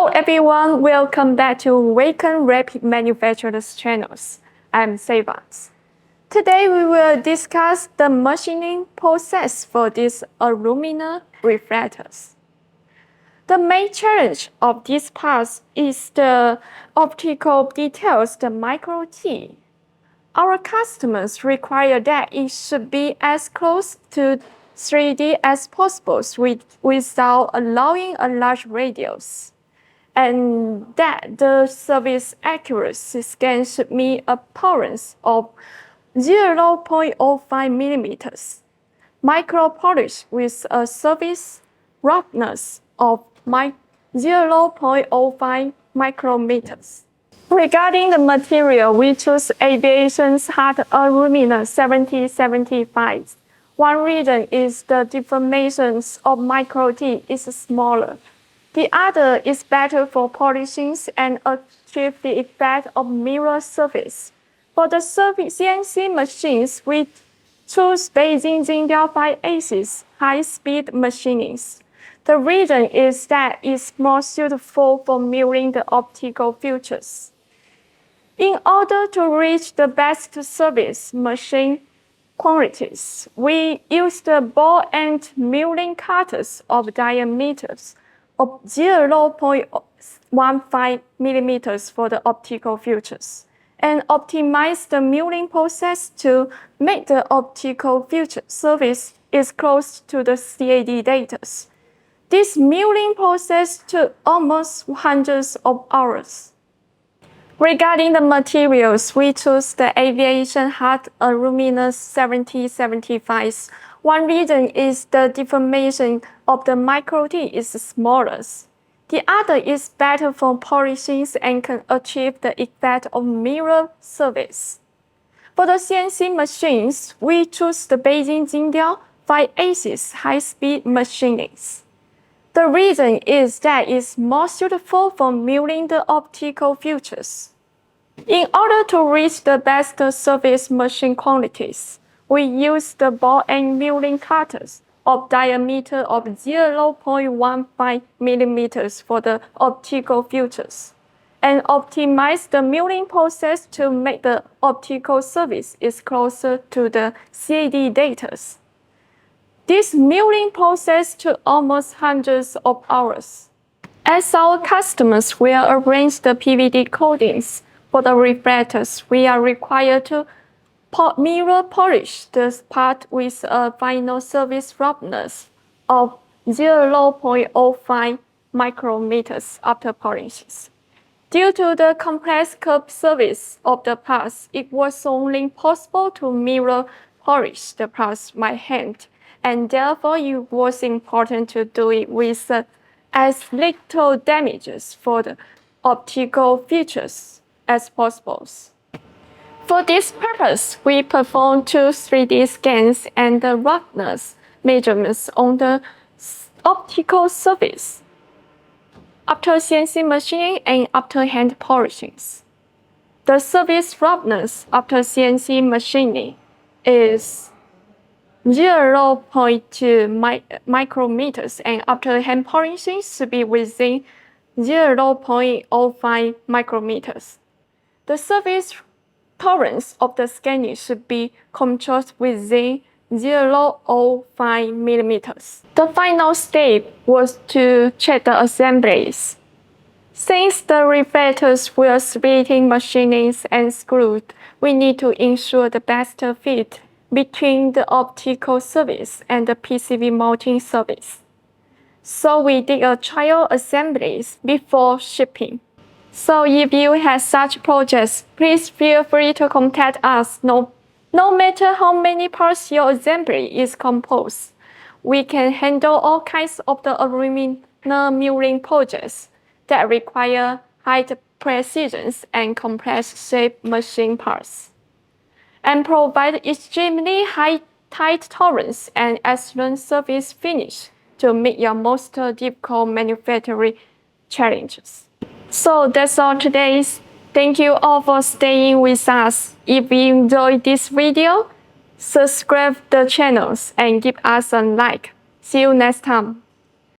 Hello everyone, welcome back to WayKen Rapid Manufacturing's channels. I'm Savans. Today we will discuss the machining process for these aluminum reflectors. The main challenge of this part is the optical details, the micro T. Our customers require that it should be as close to 3D as possible without allowing a large radius, and that the surface accuracy scan should meet a tolerance of 0.05 millimeters, micro polish with a surface roughness of 0.05 micrometers. Regarding the material, we choose aviation's hard aluminum 7075. One reason is the deformations of micro T is smaller. The other is better for polishing and achieve the effect of mirror surface. For the CNC machines, we choose Beijing Jingdiao 5-axis high-speed machinings. The reason is that it's more suitable for milling the optical features. In order to reach the best service machine quantities, we use the ball end milling cutters of diameters of 0.15 millimeters for the optical features, and optimize the milling process to make the optical feature surface is close to the CAD data. This milling process took almost hundreds of hours. Regarding the materials, we choose the aviation hard aluminum 7075. One reason is the deformation of the micro T is smallest. The other is better for polishing and can achieve the effect of mirror surface. For the CNC machines, we choose the Beijing Jingdiao 5-axis high-speed machinings. The reason is that it's more suitable for milling the optical features. In order to reach the best surface machine quantities, we use the ball end milling cutters of diameter of 0.15 millimeters for the optical features, and optimize the milling process to make the optical surface is closer to the CAD data. This milling process took almost hundreds of hours. As our customers will arrange the PVD coatings for the reflectors, we are required to mirror polish the part with a final surface roughness of 0.05 micrometers after polishing. Due to the complex curved surface of the parts, it was only possible to mirror polish the parts by hand, and therefore it was important to do it with as little damages for the optical features as possible. For this purpose, we perform two 3D scans and the roughness measurements on the optical surface after CNC machining and after hand polishing. The surface roughness after CNC machining is 0.2 micrometers, and after hand polishing should be within 0.05 micrometers. The surface tolerance of the scanning should be controlled within 0.05 millimeters. The final step was to check the assemblies. Since the reflectors were splitting machinings and screwed, we need to ensure the best fit between the optical surface and the PCB mounting surface. So we did a trial assemblies before shipping. So if you have such projects, please feel free to contact us. No matter how many parts your assembly is composed, we can handle all kinds of the aluminum milling projects that require high precision and complex shape machine parts, and provide extremely high tight tolerance and excellent surface finish to meet your most difficult manufacturing challenges. So that's all today. Thank you all for staying with us. If you enjoyed this video, subscribe the channels and give us a like. See you next time.